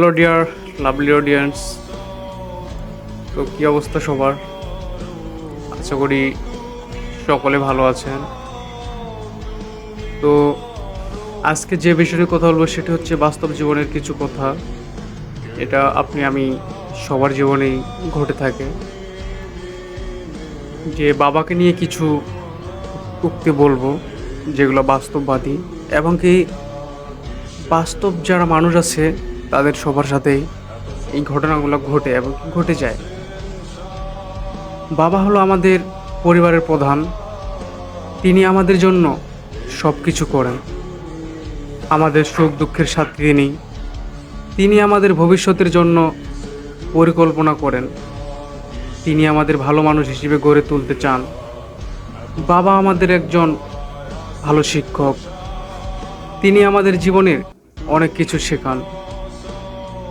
Hello dear lovely audience. তো কী অবস্থা সবার? আশা করি সকলে ভালো আছেন। তো আজকে যে বিষয়ে কথা বলবো সেটি হচ্ছে বাস্তব জীবনের কিছু কথা। এটা আমি সবার জীবনেই ঘটে থাকে। যে বাবাকে নিয়ে কিছু উক্তি বলবো যেগুলো বাস্তববাদী, এবং কি বাস্তব যারা মানুষ আছে তাদের সবার সাথেই এই ঘটনাগুলো ঘটে এবং ঘটে যায়। বাবা হলো আমাদের পরিবারের প্রধান। তিনি আমাদের জন্য সব কিছু করেন। আমাদের সুখ দুঃখের সাথে তিনি আমাদের ভবিষ্যতের জন্য পরিকল্পনা করেন। তিনি আমাদের ভালো মানুষ হিসেবে গড়ে তুলতে চান। বাবা আমাদের একজন ভালো শিক্ষক। তিনি আমাদের জীবনের অনেক কিছু শেখান।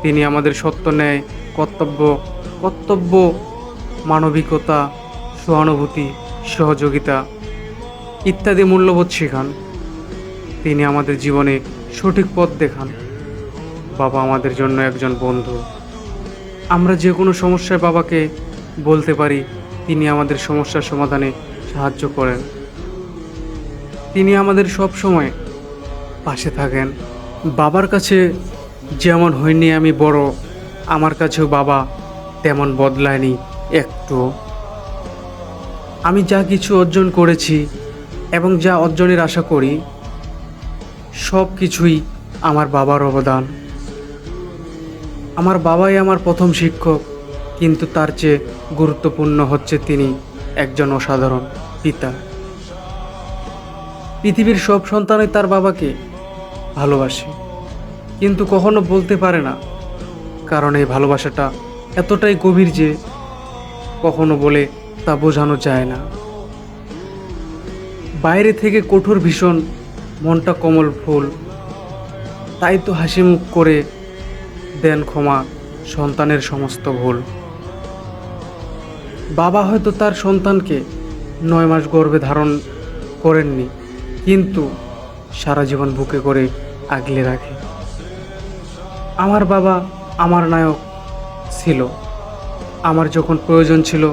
তিনি আমাদের সত্য, ন্যায়, কর্তব্য, মানবিকতা, সহানুভূতি, সহযোগিতা ইত্যাদি মূল্যবোধ শেখান। তিনি আমাদের জীবনে সঠিক পথ দেখান। বাবা আমাদের জন্য একজন বন্ধু। আমরা যে কোনো সমস্যায় বাবাকে বলতে পারি। তিনি আমাদের সমস্যার সমাধানে সাহায্য করেন। তিনি আমাদের সব সময় পাশে থাকেন। বাবার কাছে যেমন হয়নি আমি বড়, আমার কাছেও বাবা তেমন বদলায়নি একটু। আমি যা কিছু অর্জন করেছি এবং যা অর্জনের আশা করি সব কিছুই আমার বাবার অবদান। আমার বাবাই আমার প্রথম শিক্ষক, কিন্তু তার চেয়ে গুরুত্বপূর্ণ হচ্ছে তিনি একজন অসাধারণ পিতা। পৃথিবীর সব সন্তানই তার বাবাকে ভালোবাসে, কিন্তু কখনো বলতে পারে না, কারণ এই ভালোবাসাটা এতটাই গভীর যে কখনো বলে তা বোঝানো যায় না। বাইরে থেকে কঠোর ভীষণ, মনটা কোমল ফুল, তাই তো হাসি মুখ করে দেন ক্ষমা সন্তানের সমস্ত ভুল। বাবা হয়তো তার সন্তানকে 9 মাস গর্ভে ধারণ করেননি, কিন্তু সারা জীবন বুকে করে আগলে রাখে। আমার বাবা আমার নায়ক ছিল। আমার যখন প্রয়োজন ছিল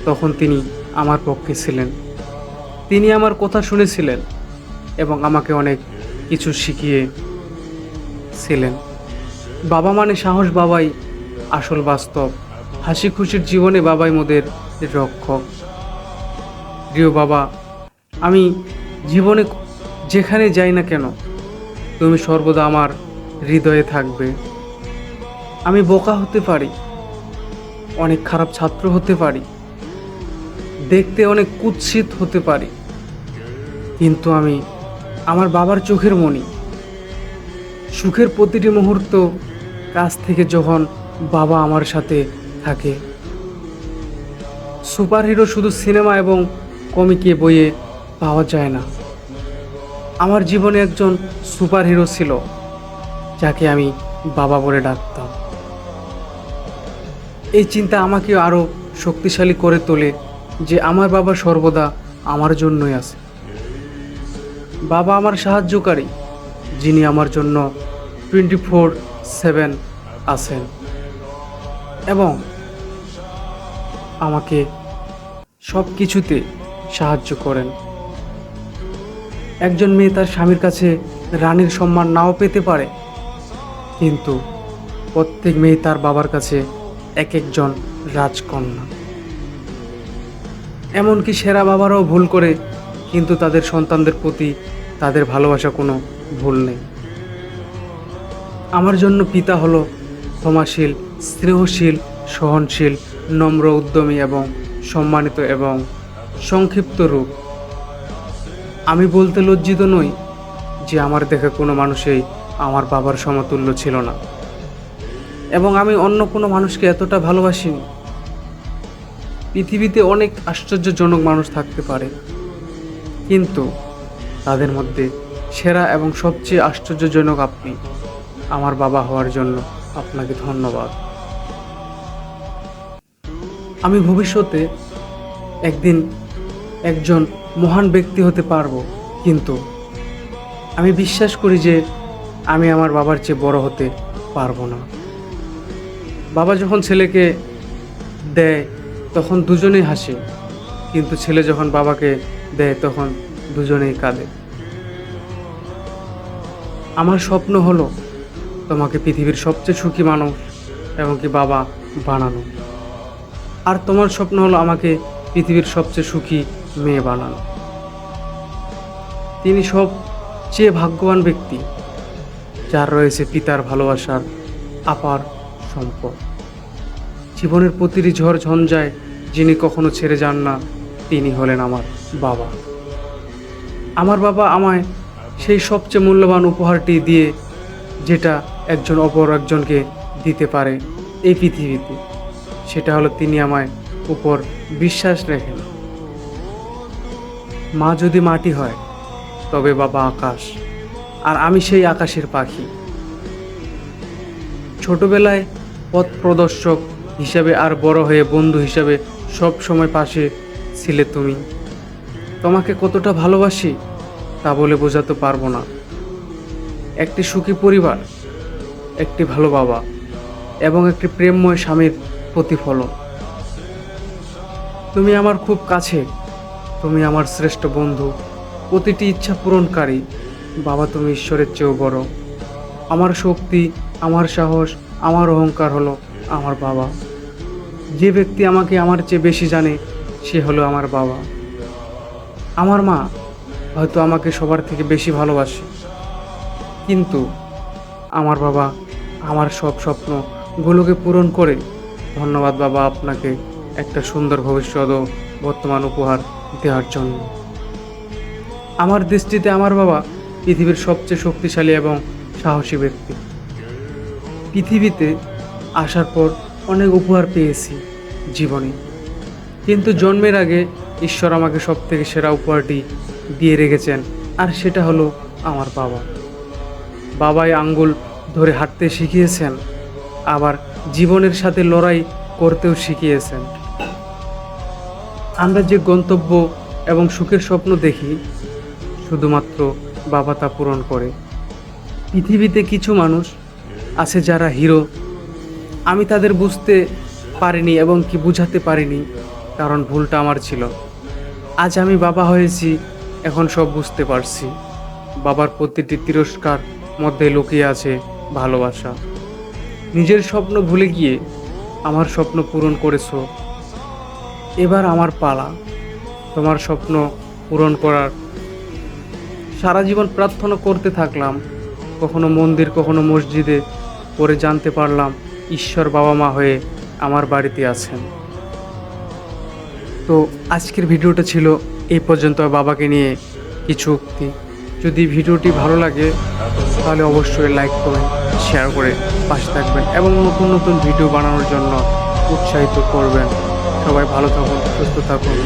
তখন তিনি আমার পক্ষে ছিলেন। তিনি আমার কথা শুনেছিলেন এবং আমাকে অনেক কিছু শিখিয়েছিলেন। বাবা মানে সাহস, বাবাই আসল বাস্তব। হাসি খুশির জীবনে বাবাই মোদের রক্ষক। প্রিয় বাবা, আমি জীবনে যেখানে যাই না কেন তুমি সর্বদা আমার হৃদয়ে থাকবে। আমি বোকা হতে পারি, অনেক খারাপ ছাত্র হতে পারি, দেখতে অনেক কুৎসিত হতে পারি, কিন্তু আমি আমার বাবার চোখের মণি। সুখের প্রতিটি মুহূর্ত কাছ থেকে যখন বাবা আমার সাথে থাকে। সুপারহিরো শুধু সিনেমা এবং কমিকে বইয়ে পাওয়া যায় না। আমার জীবনে একজন সুপারহিরো ছিল যাকে আমি বাবা বলে ডাকতাম। এই চিন্তা আমাকে আরও শক্তিশালী করে তোলে যে আমার বাবা সর্বদা আমার জন্যই আছে। বাবা আমার সাহায্যকারী, যিনি আমার জন্য 24/7 আছেন এবং আমাকে সব কিছুতে সাহায্য করেন। একজন মেয়ে তার স্বামীর কাছে রানীর সম্মান নাও পেতে পারে, কিন্তু প্রত্যেক মেয়ে তার বাবার কাছে এক একজন রাজকন্যা। এমনকি সেরা বাবারাও ভুল করে, কিন্তু তাদের সন্তানদের প্রতি তাদের ভালোবাসা কোনো ভুল নেই। আমার জন্য পিতা হলো ক্ষমাশীল, স্নেহশীল, সহনশীল, নম্র, উদ্যমী এবং সম্মানিত এবং সংক্ষিপ্ত রূপ। আমি বলতে লজ্জিত নই যে আমার দেখা কোনো মানুষই আমার বাবার সমতুল্য ছিল না, এবং আমি অন্য কোনো মানুষকে এতটা ভালোবাসিনি। পৃথিবীতে অনেক আশ্চর্যজনক মানুষ থাকতে পারে, কিন্তু তাদের মধ্যে সেরা এবং সবচেয়ে আশ্চর্যজনক আপনি। আমার বাবা হওয়ার জন্য আপনাকে ধন্যবাদ। আমি ভবিষ্যতে একদিন একজন মহান ব্যক্তি হতে পারবো, কিন্তু আমি বিশ্বাস করি যে আমি আমার বাবার চেয়ে বড় হতে পারবো না। বাবা যখন ছেলেকে দেয় তখন দুজনেই হাসে, কিন্তু ছেলে যখন বাবাকে দেয় তখন দুজনেই কাঁদে। আমার স্বপ্ন হলো তোমাকে পৃথিবীর সবচেয়ে সুখী মানুষ এবং কি বাবা বানানো। আর তোমার স্বপ্ন হলো আমাকে পৃথিবীর সবচেয়ে সুখী মেয়ে বানানো। তিনি সবচেয়ে ভাগ্যবান ব্যক্তি যার রয়েছে পিতার ভালোবাসার আপার সম্পদ। জীবনের প্রতিটি ঝড় ঝঞ্ঝায় যিনি কখনো ছেড়ে যান না, তিনি হলেন আমার বাবা। আমার বাবা আমায় সেই সবচেয়ে মূল্যবান উপহারটি দিয়ে, যেটা একজন অপর একজনকে দিতে পারে এই পৃথিবীতে, সেটা হলো তিনি আমায় উপর বিশ্বাস রাখেন। মা যদি মাটি হয় তবে বাবা আকাশ, আর আমি সেই আকাশের পাখি। ছোটবেলায় পথ প্রদর্শক হিসাবে আর বড় হয়ে বন্ধু হিসাবে সব সময় পাশে ছিলে তুমি। তোমাকে কতটা ভালোবাসি তা বলে বোঝাতে পারবো না। একটি সুখী পরিবার, একটি ভালো বাবা এবং একটি প্রেমময় স্বামীর প্রতিফলন। তুমি আমার খুব কাছে, তুমি আমার শ্রেষ্ঠ বন্ধু, প্রতিটি ইচ্ছা পূরণকারী। বাবা, তুমি ঈশ্বরের চেয়েও বড়। আমার শক্তি, আমার সাহস, আমার অহংকার হলো আমার বাবা। যে ব্যক্তি আমাকে আমার চেয়ে বেশি জানে সে হলো আমার বাবা। আমার মা হয়তো আমাকে সবার থেকে বেশি ভালোবাসে, কিন্তু আমার বাবা আমার সব স্বপ্নগুলোকে পূরণ করে। ধন্যবাদ বাবা, আপনাকে একটা সুন্দর ভবিষ্যৎ ও বর্তমান উপহার দেওয়ার জন্য। আমার দৃষ্টিতে আমার বাবা পৃথিবীর সবচেয়ে শক্তিশালী এবং সাহসী ব্যক্তি। পৃথিবীতে আসার পর অনেক উপহার পেয়েছি জীবনে, কিন্তু জন্মের আগে ঈশ্বর আমাকে সবথেকে সেরা উপহারটি দিয়ে রেখেছেন, আর সেটা হলো আমার বাবা। বাবাই আঙ্গুল ধরে হাঁটতে শিখিয়েছেন, আবার জীবনের সাথে লড়াই করতেও শিখিয়েছেন। আমরা যে গন্তব্য এবং সুখের স্বপ্ন দেখি, শুধুমাত্র বাবা তা পূরণ করে। পৃথিবীতে কিছু মানুষ আছে যারা হিরো, আমি তাদের বুঝতে পারিনি এবং কি বুঝাতে পারিনি, কারণ ভুলটা আমার ছিল। আজ আমি বাবা হয়েছি, এখন সব বুঝতে পারছি। বাবার প্রতিটি তিরস্কার মধ্যে লুকিয়ে আছে ভালোবাসা। নিজের স্বপ্ন ভুলে গিয়ে আমার স্বপ্ন পূরণ করেছো। এবার আমার পালা তোমার স্বপ্ন পূরণ করার। সারা জীবন প্রার্থনা করতে থাকলাম, কখনো মন্দির, কখনো মসজিদে, পরে জানতে পারলাম ঈশ্বর বাবা মা হয়ে আমার বাড়িতে আছেন। তো আজকের ভিডিওটা ছিল এই পর্যন্ত বাবাকে নিয়ে কিছু উক্তি। যদি ভিডিওটি ভালো লাগে তাহলে অবশ্যই লাইক করবেন, শেয়ার করে পাশে থাকবেন এবং নতুন নতুন ভিডিও বানানোর জন্য উৎসাহিত করবেন। সবাই ভালো থাকুন, সুস্থ থাকুন।